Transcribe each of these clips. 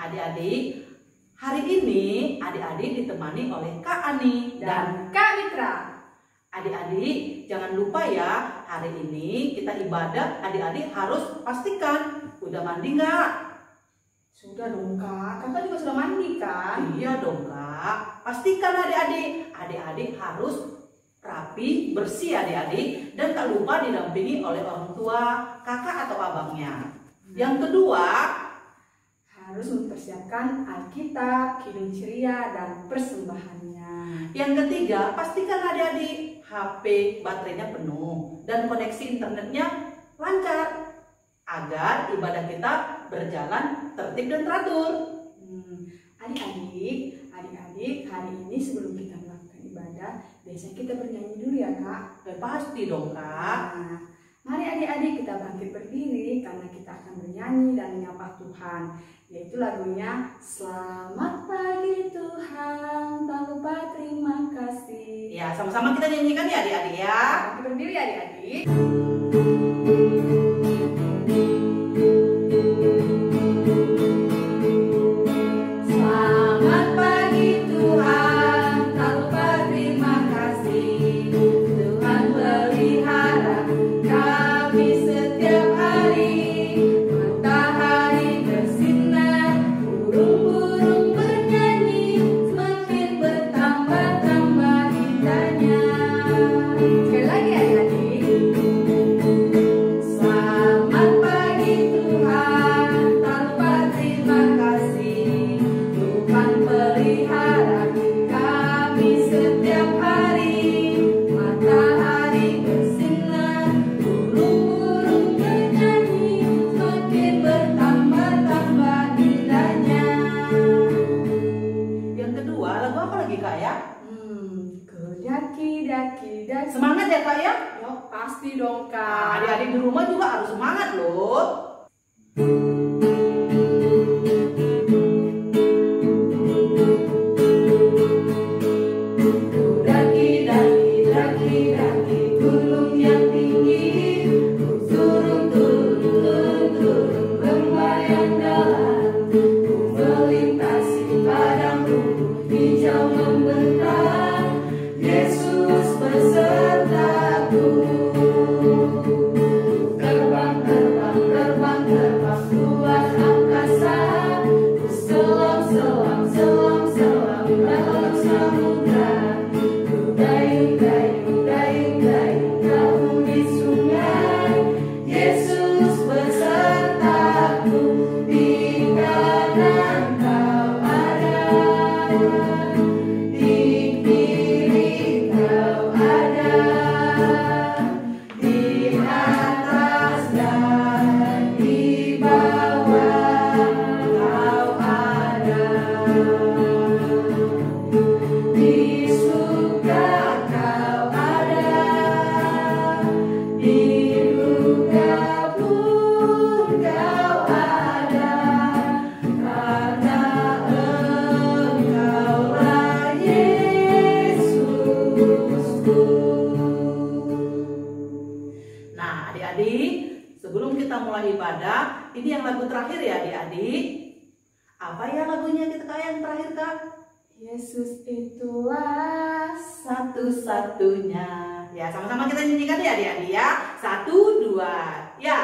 adik-adik, hari ini adik-adik ditemani oleh Kak Ani dan Kak Mitra. Adik-adik jangan lupa ya, hari ini kita ibadah, adik-adik harus pastikan udah mandi nggak? Sudah dong Kak, Kakak juga sudah mandi kan? Iya dong Kak, pastikan adik-adik harus rapi, bersih adik-adik, dan tak lupa didampingi oleh orang tua, kakak atau abangnya. Yang kedua, harus mempersiapkan Alkitab, Kidung Ceria, dan persembahannya. Yang ketiga, pastikan adik-adik HP baterainya penuh dan koneksi internetnya lancar agar ibadah kita berjalan tertib dan teratur. Adik-adik, hari ini sebelum kita melakukan ibadah, biasanya kita bernyanyi dulu ya Kak? Pasti dong Kak. Nah, mari adik-adik kita bangkit berdiri karena kita akan bernyanyi dan menyapa Tuhan. Yaitu lagunya Selamat Pagi Tuhan, tak lupa terima kasih. Ya, sama-sama kita nyanyikan ya adik-adik ya. Bangkit berdiri adik-adik. Semangat ya Kak ya? Yuk, pasti dong Kak. Nah, adik-adik di rumah juga harus semangat loh. Nah adik-adik, sebelum kita mulai ibadah, ini yang lagu terakhir ya adik-adik. Apa ya lagunya kita yang terakhir Kak? Yesus itulah satu-satunya. Ya sama-sama kita nyanyikan ya adik-adik ya. 1, 2, ya.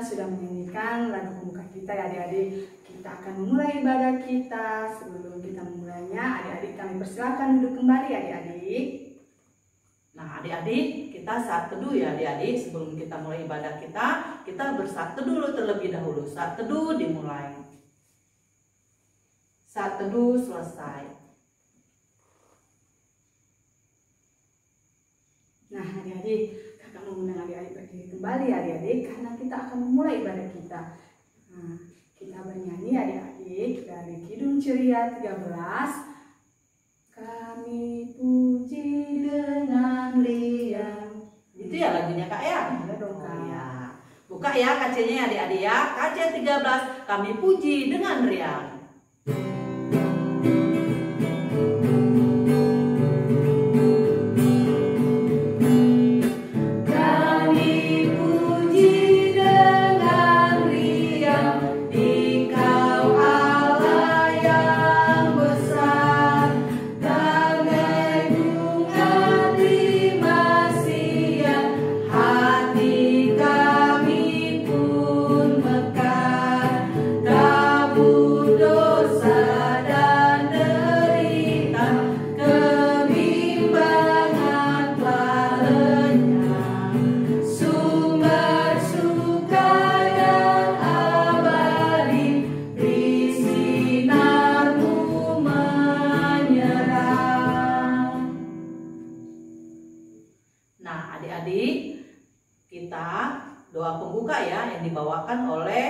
Sudah menyanyikan lagu pembuka kita ya adik-adik. Kita akan memulai ibadah kita. Sebelum kita memulainya, adik-adik kami persilakan duduk kembali adik-adik. Nah, adik-adik, kita saat teduh ya adik-adik. Sebelum kita mulai ibadah kita bersaat teduh dulu terlebih dahulu. Saat teduh dimulai. Saat teduh selesai. Nah, adik-adik, kakak mengundang adik-adik berdiri kembali adik-adik, karena kita akan memulai ibadah kita. Nah, kita bernyanyi adik-adik dari Kidung Ceria 13. Kami puji dengan riang. Itu ya lagunya Kak ya? Iya dong, Kak. Oh, ya. Buka ya kacanya adik-adik ya. Kaca 13, kami puji dengan riang. Nah, adik-adik, kita doa pembuka ya yang dibawakan oleh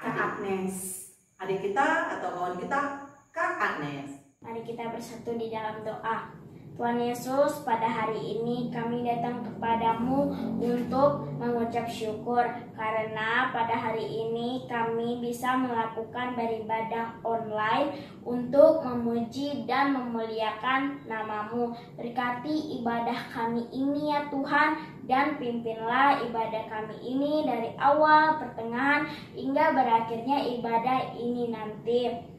Kak Agnes. Adik kita atau kawan kita, Kak Agnes. Mari kita bersatu di dalam doa. Tuhan Yesus, pada hari ini kami datang kepadamu untuk mengucap syukur karena pada hari ini kami bisa melakukan beribadah online untuk memuji dan memuliakan namamu. Berkati ibadah kami ini ya Tuhan, dan pimpinlah ibadah kami ini dari awal, pertengahan, hingga berakhirnya ibadah ini nanti.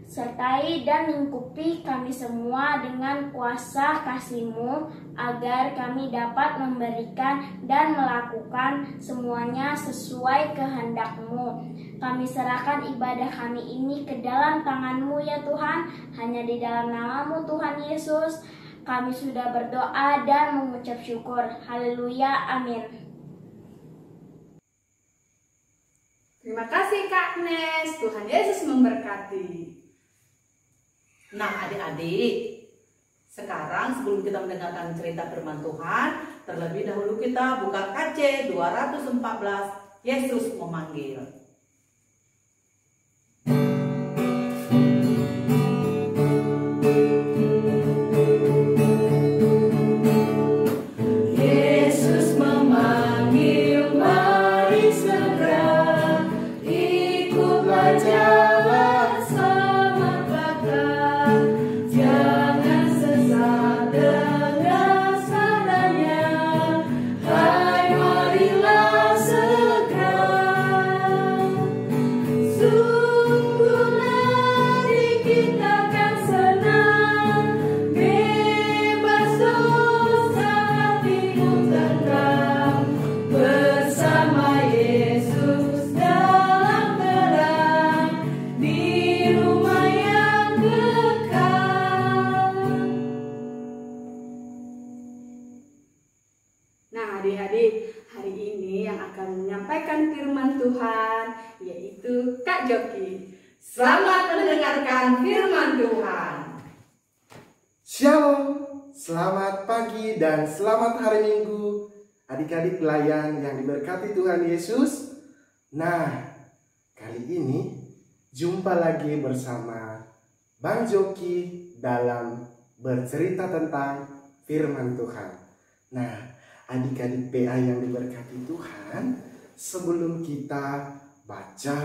Sertai dan lingkupi kami semua dengan kuasa kasih-Mu agar kami dapat memberikan dan melakukan semuanya sesuai kehendak-Mu. Kami serahkan ibadah kami ini ke dalam tangan-Mu ya Tuhan, hanya di dalam nama-Mu Tuhan Yesus kami sudah berdoa dan mengucap syukur. Haleluya, amin. Terima kasih Kak Agnes, Tuhan Yesus memberkati. Nah, adik-adik, sekarang sebelum kita mendengarkan cerita firman Tuhan, terlebih dahulu kita buka KC 214, Yesus memanggil. Yesus memanggil, mari segera ikutlah jalan selamat bakal. Jangan sesat dengan sadanya, hai marilah segera. Sungguhlah kita akan senang, bebas dosa hatimu tenang, bersama Yesus dalam terang, di rumah yang kekal. Nah adik-adik, hari ini yang akan menyampaikan firman Tuhan yaitu Kak Joki. Selamat mendengarkan firman Tuhan. Shalom, selamat pagi dan selamat hari Minggu adik-adik pelayan yang diberkati Tuhan Yesus. Nah, kali ini jumpa lagi bersama Bang Joki dalam bercerita tentang firman Tuhan. Nah, adik-adik PA yang diberkati Tuhan, sebelum kita baca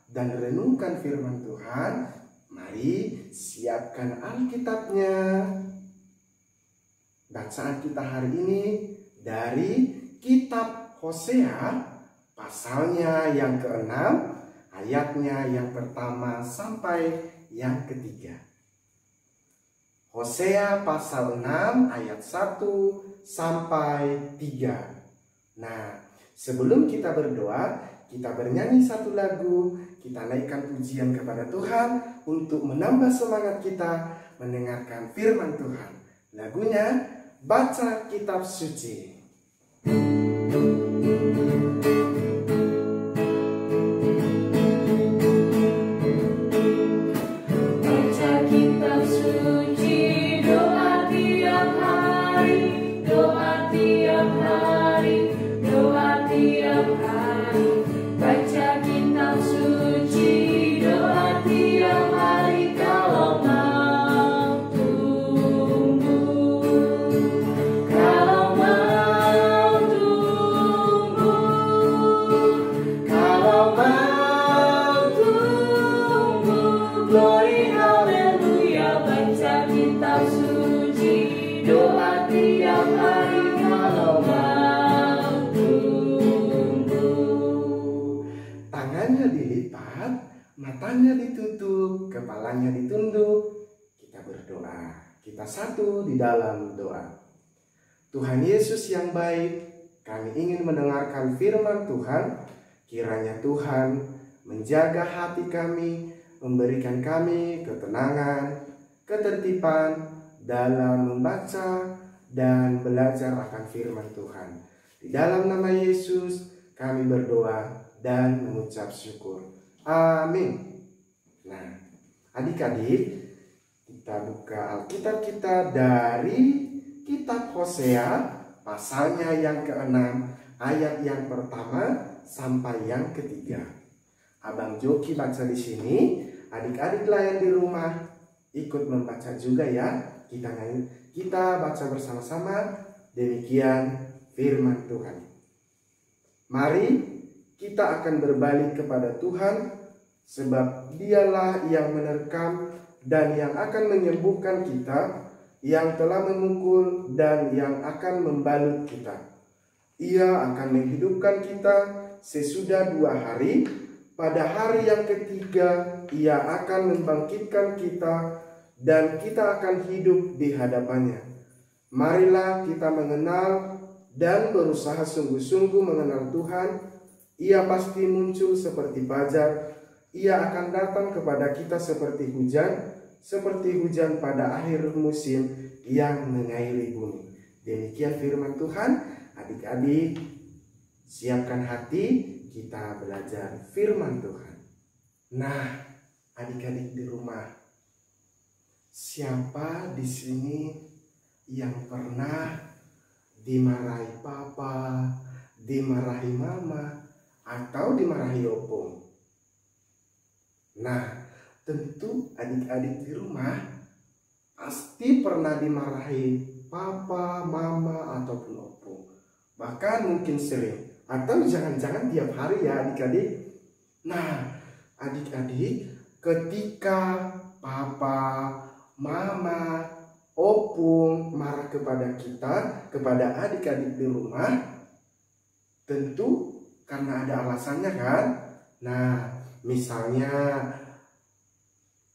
dan renungkan firman Tuhan, mari siapkan Alkitabnya. Bacaan kita hari ini dari kitab Hosea, pasalnya yang ke-6, ayatnya yang pertama sampai yang ketiga. Hosea pasal 6 ayat 1 sampai 3. Nah, sebelum kita berdoa, kita bernyanyi satu lagu, kita naikkan pujian kepada Tuhan untuk menambah semangat kita mendengarkan firman Tuhan. Lagunya baca kitab suci. Baca kitab suci, doa tiap hari, doa tiap hari, doa tiap hari. Baca kitab suci, doa tiap hari, kalau mau tumbuh, kalau mau tumbuh, kalau mau tumbuh. Glory haleluya, baca kitab suci, doa tiap hari, kalau mau tumbuh. Tangannya dilipat, matanya ditutup, kepalanya ditunduk. Kita berdoa. Kita satu di dalam doa. Tuhan Yesus yang baik, kami ingin mendengarkan firman Tuhan. Kiranya Tuhan menjaga hati kami, memberikan kami ketenangan, ketertiban dalam membaca dan belajar akan firman Tuhan. Di dalam nama Yesus kami berdoa dan mengucap syukur. Amin. Nah, adik-adik, kita buka Alkitab kita dari kitab Hosea, pasalnya yang ke-6, ayat yang pertama sampai yang ketiga. Abang Joki baca di sini, adik-adik layan di rumah ikut membaca juga ya. Kita baca bersama-sama. Demikian firman Tuhan. Mari kita akan berbalik kepada Tuhan, sebab Dialah yang menerkam dan yang akan menyembuhkan kita, yang telah memukul dan yang akan membalut kita. Ia akan menghidupkan kita sesudah 2 hari. Pada hari yang ketiga, Ia akan membangkitkan kita dan kita akan hidup di hadapannya. Marilah kita mengenal dan berusaha sungguh-sungguh mengenal Tuhan. Ia pasti muncul seperti fajar. Ia akan datang kepada kita seperti hujan pada akhir musim yang mengairi bumi. Demikian firman Tuhan. Adik-adik, siapkan hati, kita belajar firman Tuhan. Nah, adik-adik di rumah, siapa di sini yang pernah dimarahi papa, dimarahi mama, atau dimarahi opung? Nah, tentu adik-adik di rumah pasti pernah dimarahi papa, mama, ataupun opung. Bahkan mungkin sering, atau jangan-jangan tiap hari ya adik-adik. Nah, adik-adik, ketika papa, mama, opung marah kepada kita, kepada adik-adik di rumah, tentu karena ada alasannya kan. Nah, misalnya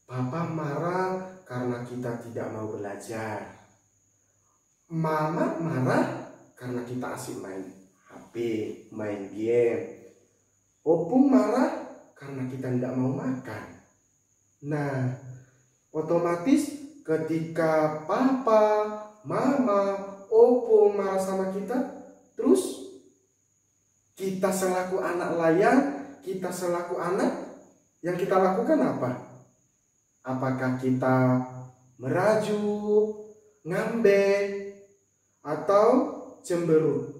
papa marah karena kita tidak mau belajar, mama marah karena kita asik main HP, main game, opung marah karena kita tidak mau makan. Nah, otomatis ketika papa, mama, opung marah sama kita, terus kita selaku anak layan, kita selaku anak, yang kita lakukan apa? Apakah kita merajuk, ngambek, atau cemberut?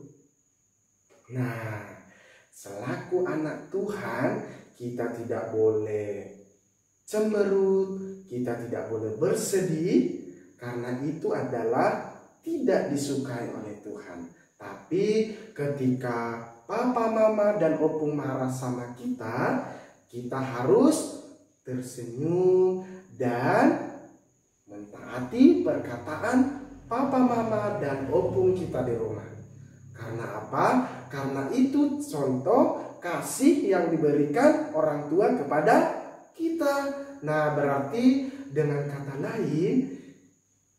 Nah, selaku anak Tuhan, kita tidak boleh cemberut, kita tidak boleh bersedih, karena itu adalah tidak disukai oleh Tuhan. Tapi ketika papa, mama, dan opung marah sama kita, kita harus tersenyum dan mentaati perkataan papa, mama, dan opung kita di rumah. Karena apa? Karena itu contoh kasih yang diberikan orang tua kepada kita. Nah, berarti dengan kata lain,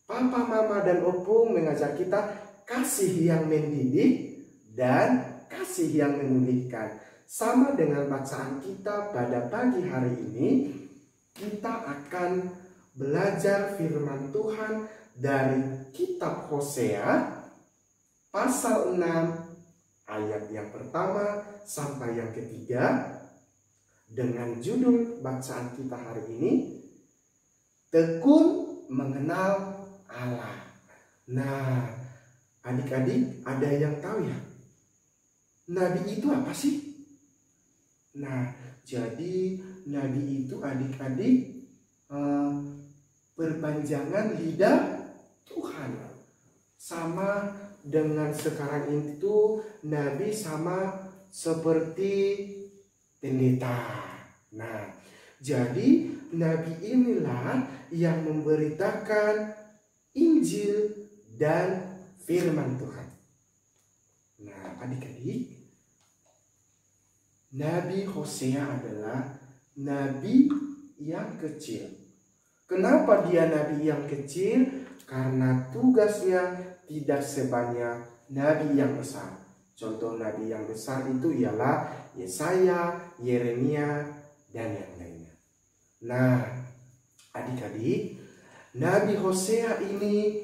papa, mama, dan opung mengajak kita kasih yang mendidik dan kasih yang memulihkan. Sama dengan bacaan kita pada pagi hari ini, kita akan belajar firman Tuhan dari kitab Hosea pasal 6 ayat yang pertama sampai yang ketiga dengan judul bacaan kita hari ini, Tekun Mengenal Allah. Nah, adik-adik ada yang tahu ya? Nabi itu apa sih? Nah, jadi nabi itu adik-adik perpanjangan lidah Tuhan. Sama dengan sekarang itu nabi sama seperti pendeta. Nah, jadi nabi inilah yang memberitakan Injil dan firman Tuhan. Nah, adik-adik, Nabi Hosea adalah nabi yang kecil. Kenapa dia nabi yang kecil? Karena tugasnya tidak sebanyak nabi yang besar. Contoh nabi yang besar itu ialah Yesaya, Yeremia, dan yang lainnya. Nah, adik-adik, Nabi Hosea ini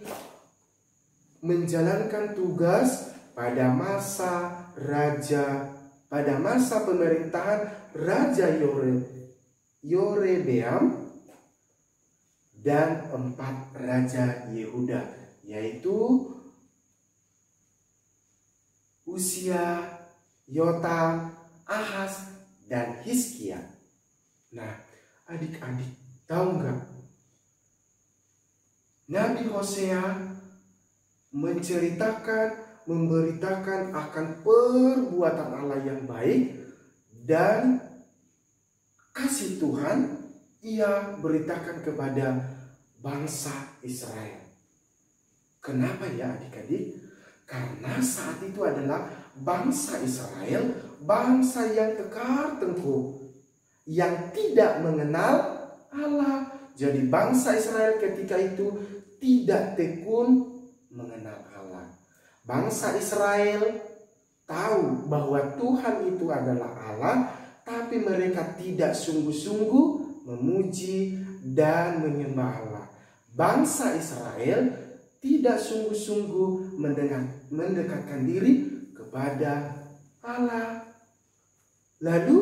menjalankan tugas pada masa pemerintahan Raja Yorebeam dan 4 raja Yehuda, yaitu Uzia, Yotam, Ahaz, dan Hizkia. Nah, adik-adik tahu nggak? Nabi Hosea memberitakan akan perbuatan Allah yang baik dan kasih Tuhan. Ia beritakan kepada bangsa Israel. Kenapa ya adik-adik? Karena saat itu adalah bangsa Israel, bangsa yang kekar tengkuk, yang tidak mengenal Allah. Jadi bangsa Israel ketika itu tidak tekun mengenal Allah. Bangsa Israel tahu bahwa Tuhan itu adalah Allah, tapi mereka tidak sungguh-sungguh memuji dan menyembah Allah. Bangsa Israel tidak sungguh-sungguh mendekatkan diri kepada Allah. Lalu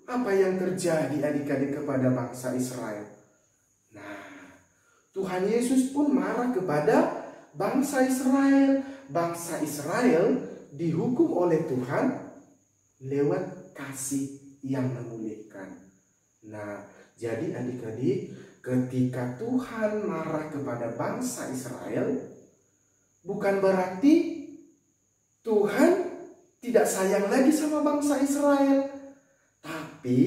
apa yang terjadi adik-adik kepada bangsa Israel? Nah, Tuhan Yesus pun marah kepada bangsa Israel. Bangsa Israel dihukum oleh Tuhan lewat kasih yang memulihkan. Nah, jadi adik-adik, ketika Tuhan marah kepada bangsa Israel, bukan berarti Tuhan tidak sayang lagi sama bangsa Israel. Tapi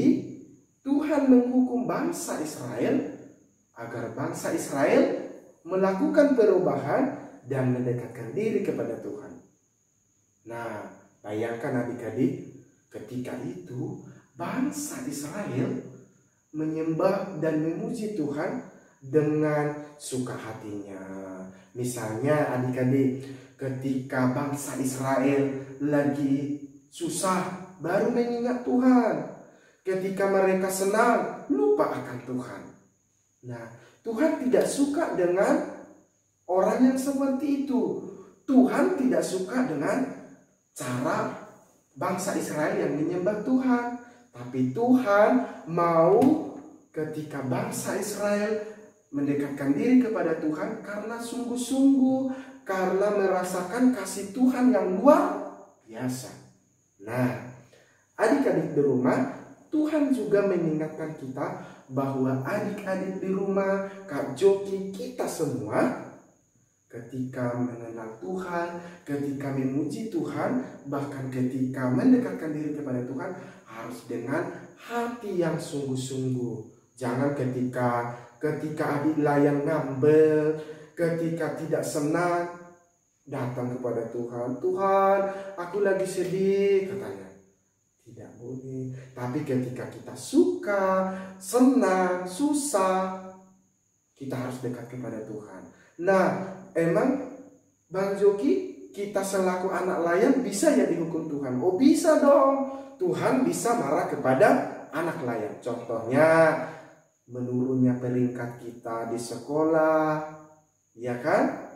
Tuhan menghukum bangsa Israel agar bangsa Israel melakukan perubahan dan mendekatkan diri kepada Tuhan. Nah, bayangkan adik-adik, ketika itu bangsa Israel menyembah dan memuji Tuhan dengan suka hatinya. Misalnya adik-adik, ketika bangsa Israel lagi susah baru mengingat Tuhan. Ketika mereka senang lupa akan Tuhan. Nah, Tuhan tidak suka dengan orang yang seperti itu. Tuhan tidak suka dengan cara bangsa Israel yang menyembah Tuhan. Tapi Tuhan mau ketika bangsa Israel mendekatkan diri kepada Tuhan karena sungguh-sungguh, karena merasakan kasih Tuhan yang luar biasa. Nah, adik-adik di rumah, Tuhan juga mengingatkan kita bahwa adik-adik di rumah, Kak Joki, kita semua ketika mengenal Tuhan, ketika memuji Tuhan, bahkan ketika mendekatkan diri kepada Tuhan, harus dengan hati yang sungguh-sungguh. Jangan ketika adik layan ngambek, ketika tidak senang, datang kepada Tuhan. Tuhan, aku lagi sedih, katanya. Tidak boleh. Tapi ketika kita suka, senang, susah, kita harus dekat kepada Tuhan. Nah, emang Bang Joki, kita selaku anak layan bisa ya dihukum Tuhan? Oh bisa dong. Tuhan bisa marah kepada anak layan. Contohnya menurunnya peringkat kita di sekolah, Ya kan?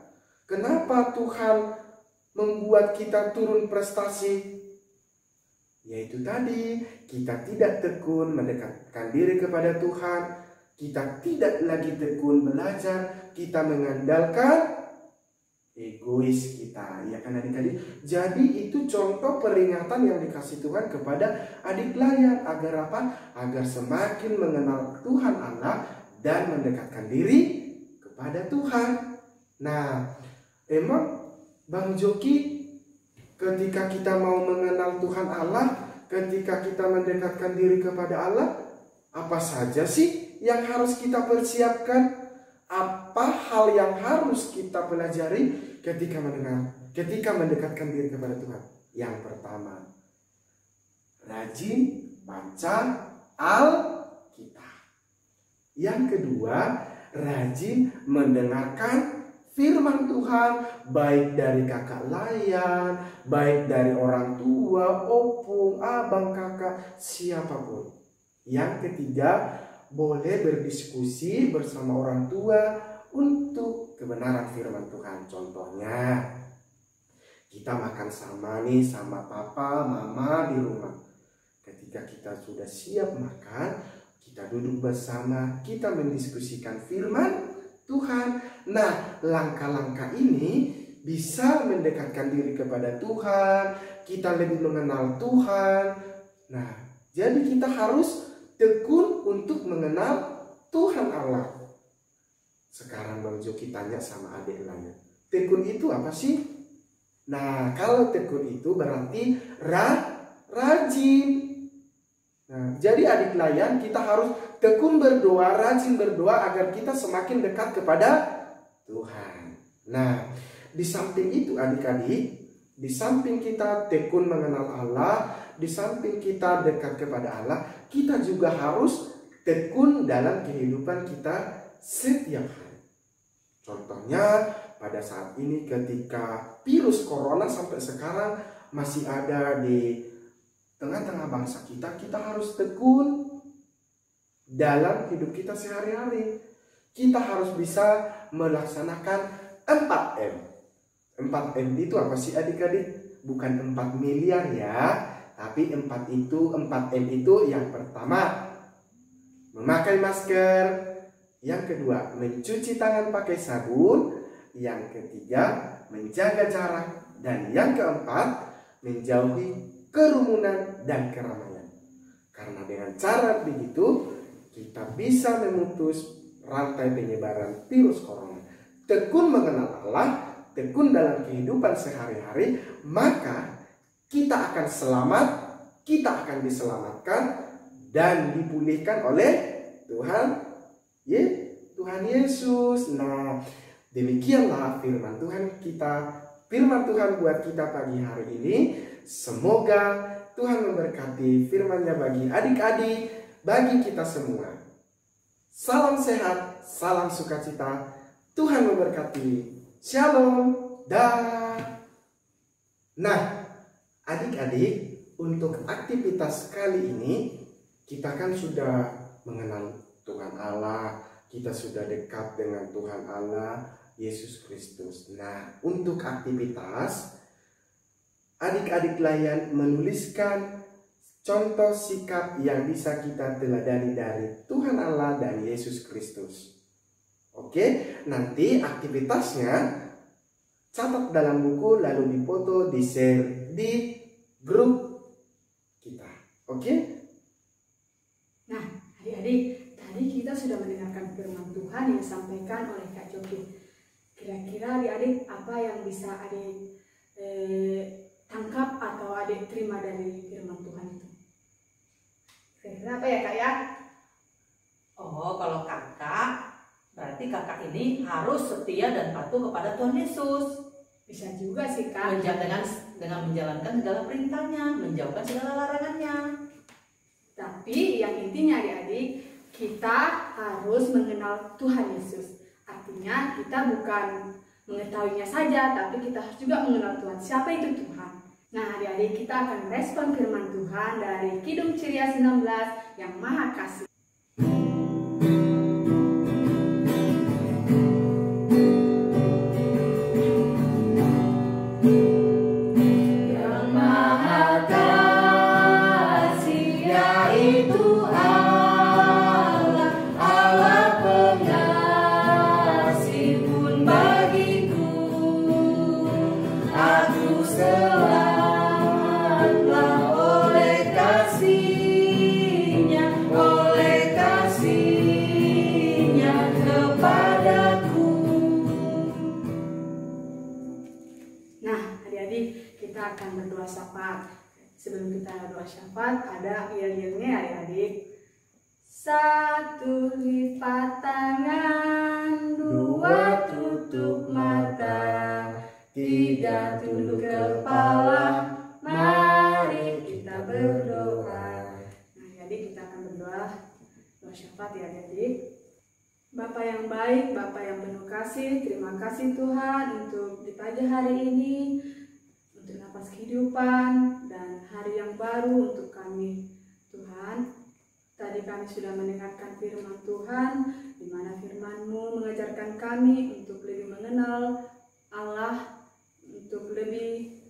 Kenapa Tuhan membuat kita turun prestasi? Yaitu tadi, kita tidak tekun mendekatkan diri kepada Tuhan, kita tidak lagi tekun belajar, kita mengandalkan egois kita, ya kan adik-adik? Jadi itu contoh peringatan yang dikasih Tuhan kepada adik layan. Agar apa? Agar semakin mengenal Tuhan Allah dan mendekatkan diri kepada Tuhan. Nah, emang Bang Joki, ketika kita mau mengenal Tuhan Allah, ketika kita mendekatkan diri kepada Allah, apa saja sih yang harus kita persiapkan? Apa hal yang harus kita pelajari ketika mendekatkan diri kepada Tuhan? Yang pertama, rajin baca Alkitab. Yang kedua, rajin mendengarkan firman Tuhan, baik dari kakak layan, baik dari orang tua, opung, abang, kakak, siapapun. Yang ketiga, boleh berdiskusi bersama orang tua untuk kebenaran firman Tuhan. Contohnya, kita makan sama nih sama papa, mama di rumah. Ketika kita sudah siap makan, kita duduk bersama, kita mendiskusikan firman Tuhan. Nah, langkah-langkah ini bisa mendekatkan diri kepada Tuhan, kita lebih mengenal Tuhan. Nah, jadi kita harus tekun untuk mengenal Tuhan Allah. Sekarang Bang Joki tanya sama adik lain, tekun itu apa sih? Nah, kalau tekun itu berarti rajin. Nah, jadi adik layan, kita harus tekun berdoa, rajin berdoa agar kita semakin dekat kepada Tuhan. Nah, di samping itu adik-adik, di samping kita tekun mengenal Allah, di samping kita dekat kepada Allah, kita juga harus tekun dalam kehidupan kita setiap hari. Contohnya, pada saat ini ketika virus corona sampai sekarang masih ada di tengah-tengah bangsa kita, kita harus tekun dalam hidup kita sehari-hari. Kita harus bisa melaksanakan 4M. 4M itu apa sih adik-adik? Bukan 4 miliar ya, tapi 4M itu yang pertama, memakai masker. Yang kedua, mencuci tangan pakai sabun. Yang ketiga, menjaga jarak. Dan yang keempat, menjauhi kerumunan dan keramaian. Karena dengan cara begitu, kita bisa memutus rantai penyebaran virus corona. Tekun mengenal Allah, tekun dalam kehidupan sehari-hari, maka kita akan selamat, kita akan diselamatkan dan dipulihkan oleh Tuhan Yesus. Nah, demikianlah firman Tuhan kita, firman Tuhan buat kita pagi hari ini. Semoga Tuhan memberkati firman-Nya bagi adik-adik, bagi kita semua. Salam sehat, salam sukacita. Tuhan memberkati. Shalom. Dah. Nah, adik-adik, untuk aktivitas kali ini kita kan sudah mengenal Tuhan Allah, kita sudah dekat dengan Tuhan Allah, Yesus Kristus. Nah, untuk aktivitas, adik-adik layan menuliskan contoh sikap yang bisa kita teladani dari Tuhan Allah dan Yesus Kristus. Oke, nanti aktivitasnya catat dalam buku, lalu dipoto, di-share di grup kita. Oke? Nah, adik-adik, tadi kita sudah mendengarkan firman Tuhan yang disampaikan oleh Kak Joki. Kira-kira adik-adik apa yang bisa adik tangkap atau adik terima dari firman Tuhan itu? Kira-kira apa ya Kak ya? Oh, kalau kakak, berarti kakak ini harus setia dan patuh kepada Tuhan Yesus. Bisa juga sih Kak. Dengan menjalankan segala perintahnya, menjauhkan segala larangannya. Tapi yang intinya adik-adik, kita harus mengenal Tuhan Yesus. Artinya kita bukan mengetahuinya saja, tapi kita harus juga mengenal Tuhan. Siapa itu Tuhan? Nah, adik-adik, kita akan merespon firman Tuhan dari Kidung Ceria 19 yang Maha Kasih. selamatlah oleh kasih-Nya kepadaku. Nah, adik-adik, kita akan berdoa syafaat. Sebelum kita doa syafaat, ada yel-yelnya adik-adik. 1 lipat tangan, 2 tutup mata, 3 tunduk kepala, mari kita berdoa. Nah, jadi kita akan berdoa doa syafaat ya adik-adik. Bapa yang baik, Bapa yang penuh kasih, terima kasih Tuhan untuk di pagi hari ini, untuk napas kehidupan dan hari yang baru untuk kami. Tuhan, tadi kami sudah mendengarkan firman Tuhan, di mana firman-Mu mengajarkan kami untuk lebih mengenal Allah, untuk lebih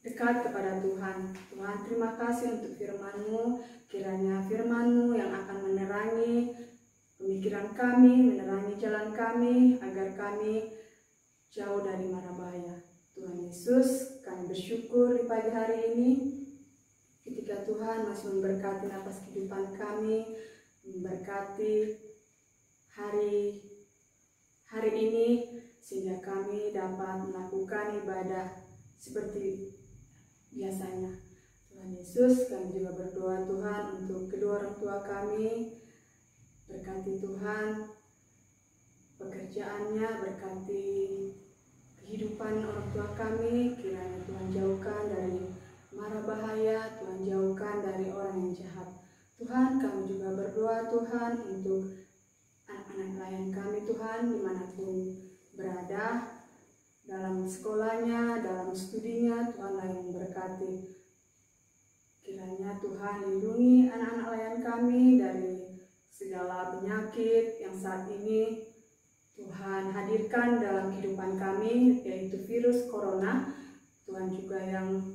dekat kepada Tuhan. Tuhan, terima kasih untuk firman-Mu. Kiranya firman-Mu yang akan menerangi pemikiran kami, menerangi jalan kami, agar kami jauh dari mara bahaya. Tuhan Yesus, kami bersyukur di pagi hari ini, ketika Tuhan masih memberkati napas kehidupan kami, memberkati hari ini, sehingga kami dapat melakukan ibadah seperti biasanya. Tuhan Yesus, kami juga berdoa Tuhan untuk kedua orang tua kami. Berkati Tuhan pekerjaannya, berkati kehidupan orang tua kami. Kiranya Tuhan jauhkan dari mara bahaya, Tuhan jauhkan dari orang yang jahat. Tuhan, kami juga berdoa Tuhan untuk anak-anak klien kami Tuhan, dimanapun berada, dalam sekolahnya, dalam studinya, Tuhan yang memberkati. Kiranya Tuhan lindungi anak-anak klien kami dari segala penyakit yang saat ini Tuhan hadirkan dalam kehidupan kami, yaitu virus corona. Tuhan juga yang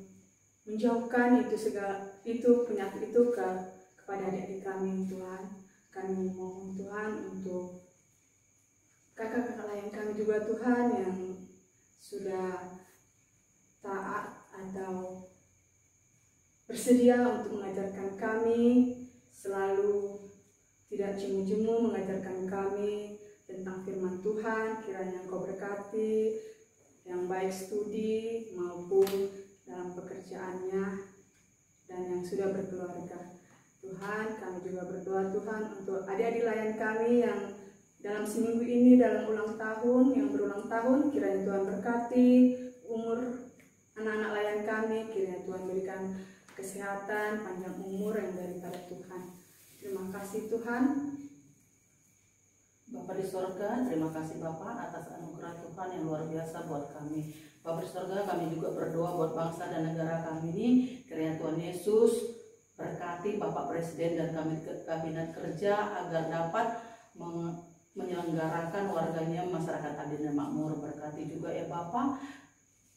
menjauhkan penyakit itu kepada adik-adik kami. Tuhan, kami mohon Tuhan untuk kakak-kakak lain kami juga Tuhan yang sudah taat atau bersedia untuk mengajarkan kami, selalu tidak jemu-jemu mengajarkan kami tentang firman Tuhan. Kiranya Engkau berkati yang baik studi maupun dalam pekerjaannya dan yang sudah berkeluarga. Tuhan, kami juga berdoa Tuhan untuk adik-adik layan kami yang dalam seminggu ini dalam ulang tahun, yang berulang tahun. Kiranya Tuhan berkati umur anak-anak layan kami. Kiranya Tuhan berikan kesehatan, panjang umur yang daripada Tuhan. Terima kasih Tuhan. Bapa di sorga, terima kasih Bapa atas anugerah Tuhan yang luar biasa buat kami. Bapa di sorga, kami juga berdoa buat bangsa dan negara kami ini. Kiranya Tuhan Yesus berkati Bapak Presiden dan kabinet kerja agar dapat menyelenggarakan warganya masyarakat adil dan makmur. Berkati juga ya Bapak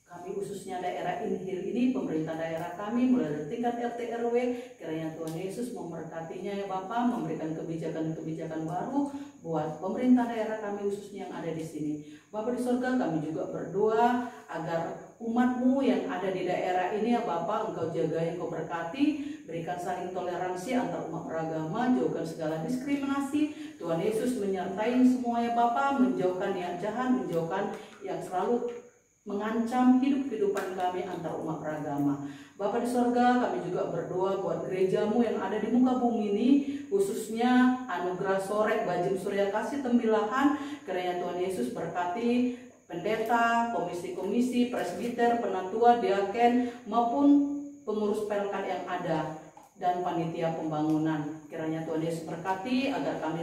kami khususnya daerah Inhil ini, pemerintah daerah kami mulai dari tingkat RT RW. Kiranya Tuhan Yesus memberkatinya ya Bapak, memberikan kebijakan-kebijakan baru buat pemerintah daerah kami khususnya yang ada di sini. Bapak di surga, kami juga berdoa agar umat-Mu yang ada di daerah ini ya Bapak, Engkau jaga, Engkau berkati, berikan saling toleransi antar umat beragama, jauhkan segala diskriminasi. Tuhan Yesus menyertai semua ya Bapak, menjauhkan yang jahat, menjauhkan yang selalu mengancam hidup-kehidupan kami antar umat beragama. Bapa di sorga, kami juga berdoa buat gereja-Mu yang ada di muka bumi ini, khususnya Anugerah Sorek Bajim Surya Kasih Tembilahan. Kiranya Tuhan Yesus berkati pendeta, komisi-komisi, presbiter, penatua, diaken, maupun pengurus pelkat yang ada, dan panitia pembangunan. Kiranya Tuhan Yesus berkati agar kami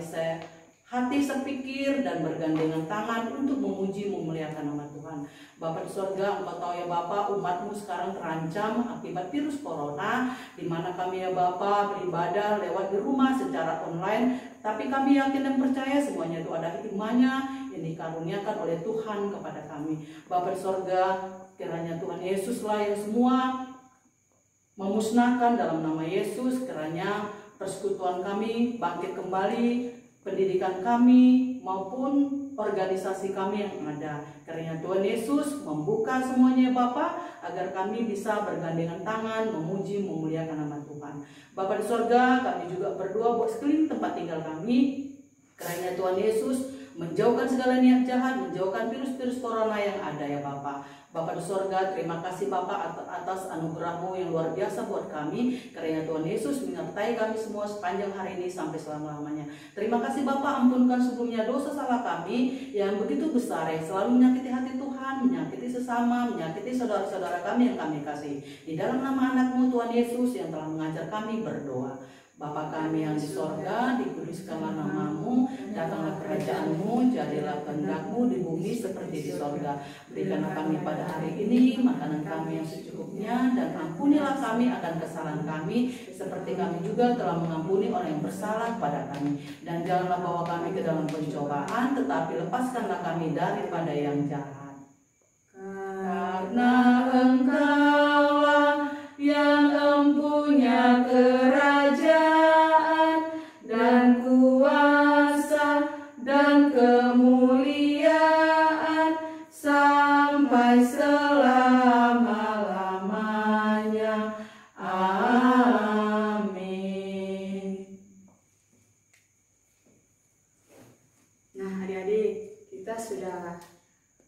hati sepikir dan bergandengan tangan untuk memuji memuliakan nama Tuhan. Bapa di sorga, Engkau tahu ya Bapa, umat-Mu sekarang terancam akibat virus corona, di mana kami ya Bapa beribadah lewat di rumah secara online, tapi kami yakin dan percaya semuanya itu ada hikmahnya yang dikaruniakan oleh Tuhan kepada kami. Bapa di sorga, kiranya Tuhan Yesuslah yang semua memusnahkan dalam nama Yesus. Kiranya persekutuan kami bangkit kembali, pendidikan kami maupun organisasi kami yang ada. Karena Tuhan Yesus membuka semuanya Bapak, agar kami bisa bergandengan tangan, memuji, memuliakan nama Tuhan. Bapak di sorga, kami juga berdoa buat sekeliling tempat tinggal kami. Karena Tuhan Yesus menjauhkan segala niat jahat, menjauhkan virus-virus corona yang ada ya Bapak. Bapak di sorga, terima kasih Bapak atas anugerah-Mu yang luar biasa buat kami. Karena Tuhan Yesus menyertai kami semua sepanjang hari ini sampai selama-lamanya. Terima kasih Bapak, ampunkan sebelumnya dosa salah kami yang begitu besar, yang selalu menyakiti hati Tuhan, menyakiti sesama, menyakiti saudara-saudara kami yang kami kasih. Di dalam nama anak-Mu Tuhan Yesus yang telah mengajar kami berdoa. Bapa kami yang di sorga, dikuduskanlah nama-Mu, datanglah kerajaan-Mu, jadilah kehendak-Mu di bumi seperti di sorga. Berikanlah kami pada hari ini makanan kami yang secukupnya, dan ampunilah kami akan kesalahan kami, seperti kami juga telah mengampuni orang yang bersalah kepada kami. Dan janganlah bawa kami ke dalam pencobaan, tetapi lepaskanlah kami daripada yang jahat. Karena Engkaulah yang empunya kerajaan dan kuasa dan kemuliaan sampai selama-lamanya. Amin. Nah adik-adik, kita sudah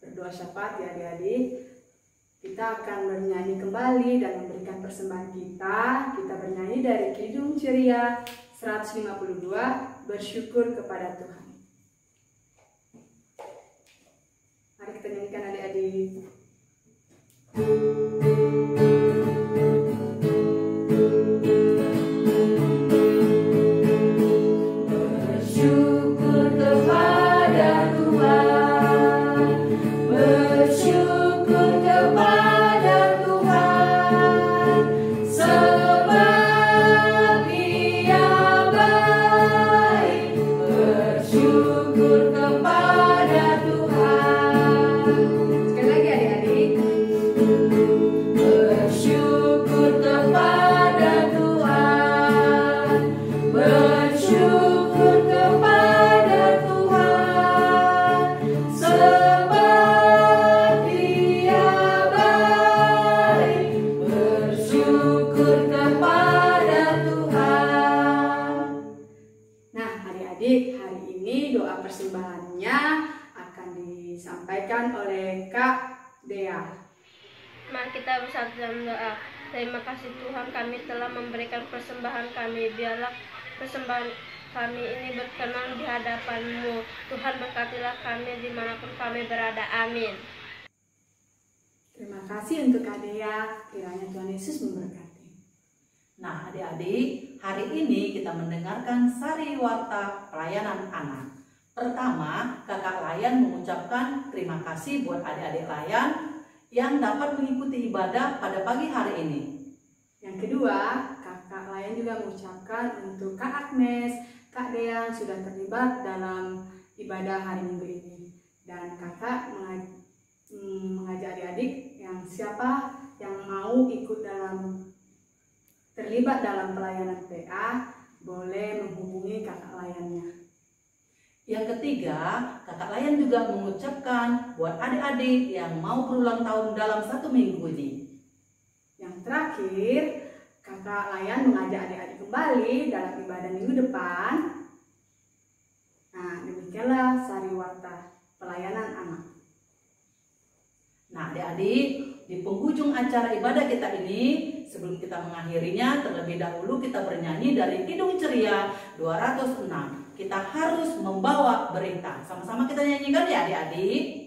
berdoa syafaat ya adik-adik. Kita akan bernyanyi kembali dan memberikan persembahan kita. Kita bernyanyi dari Kidung Ceria 152, bersyukur kepada Tuhan. Mari kita nyanyikan adik-adik. Bersyukur kepada Tuhan, bersyukur kepada Tuhan, sebab Dia baik. Bersyukur kepada Tuhan. Sekali lagi adik-adik. Bersyukur kepada Tuhan, bersyukur kepada Tuhan, sebab Dia baik. Bersyukur kepada Tuhan. Nah adik-adik, hari ini doa persembahannya akan disampaikan oleh Kak Dea. Mari kita bersatu dalam doa. Terima kasih Tuhan, kami telah memberikan persembahan kami. Biarlah persembahan kami ini berkenan di hadapan-Mu. Tuhan berkatilah kami dimanapun kami berada. Amin. Terima kasih untuk Kak Dea. Kiranya Tuhan Yesus memberkati. Nah adik-adik, hari ini kita mendengarkan sari warta pelayanan anak. Pertama, kakak Layan mengucapkan terima kasih buat adik-adik Layan yang dapat mengikuti ibadah pada pagi hari ini. Yang kedua, Kakak Layan juga mengucapkan untuk Kak Agnes, Kak Dea sudah terlibat dalam ibadah hari Minggu ini. Dan kakak mengajak adik-adik yang siapa yang mau ikut terlibat dalam pelayanan PA, boleh menghubungi kakak Layannya. Yang ketiga, kakak Layan juga mengucapkan buat adik-adik yang mau berulang tahun dalam 1 minggu ini. Yang terakhir, kakak Layan mengajak adik-adik kembali dalam ibadah minggu depan. Nah, demikianlah sari warta pelayanan anak. Nah adik-adik, di penghujung acara ibadah kita ini, sebelum kita mengakhirinya, terlebih dahulu kita bernyanyi dari Kidung Ceria 206. Kita harus membawa berita. Sama-sama kita nyanyikan ya adik-adik.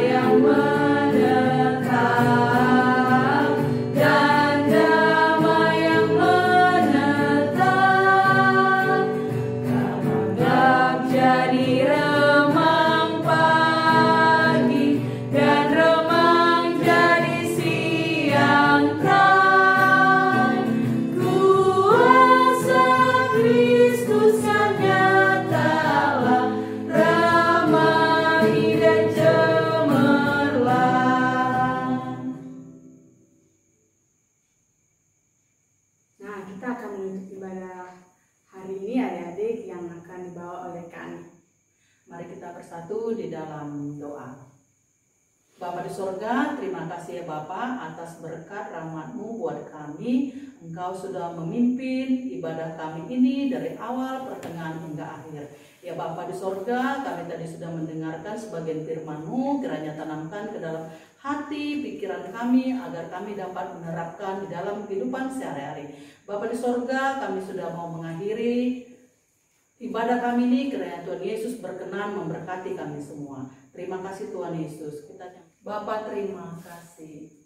Yang mendekat. kita akan menutup ibadah hari ini adik-adik yang akan dibawa oleh Kak Ani. Mari kita bersatu di dalam doa. Bapa di sorga, terima kasih ya Bapa atas berkat rahmat-Mu buat kami. Engkau sudah memimpin ibadah kami ini dari awal, pertengahan hingga akhir. Ya Bapa di sorga, kami tadi sudah mendengarkan sebagian firman-Mu, kiranya tanamkan ke dalam hati, pikiran kami, agar kami dapat menerapkan di dalam kehidupan sehari-hari. Bapa di sorga, kami sudah mau mengakhiri ibadah kami ini, kiranya Tuhan Yesus berkenan memberkati kami semua. Terima kasih Tuhan Yesus. Bapa terima kasih.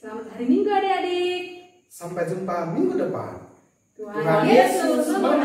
Selamat hari Minggu adik-adik. Sampai jumpa minggu depan. Tuhan Yesus memberkati.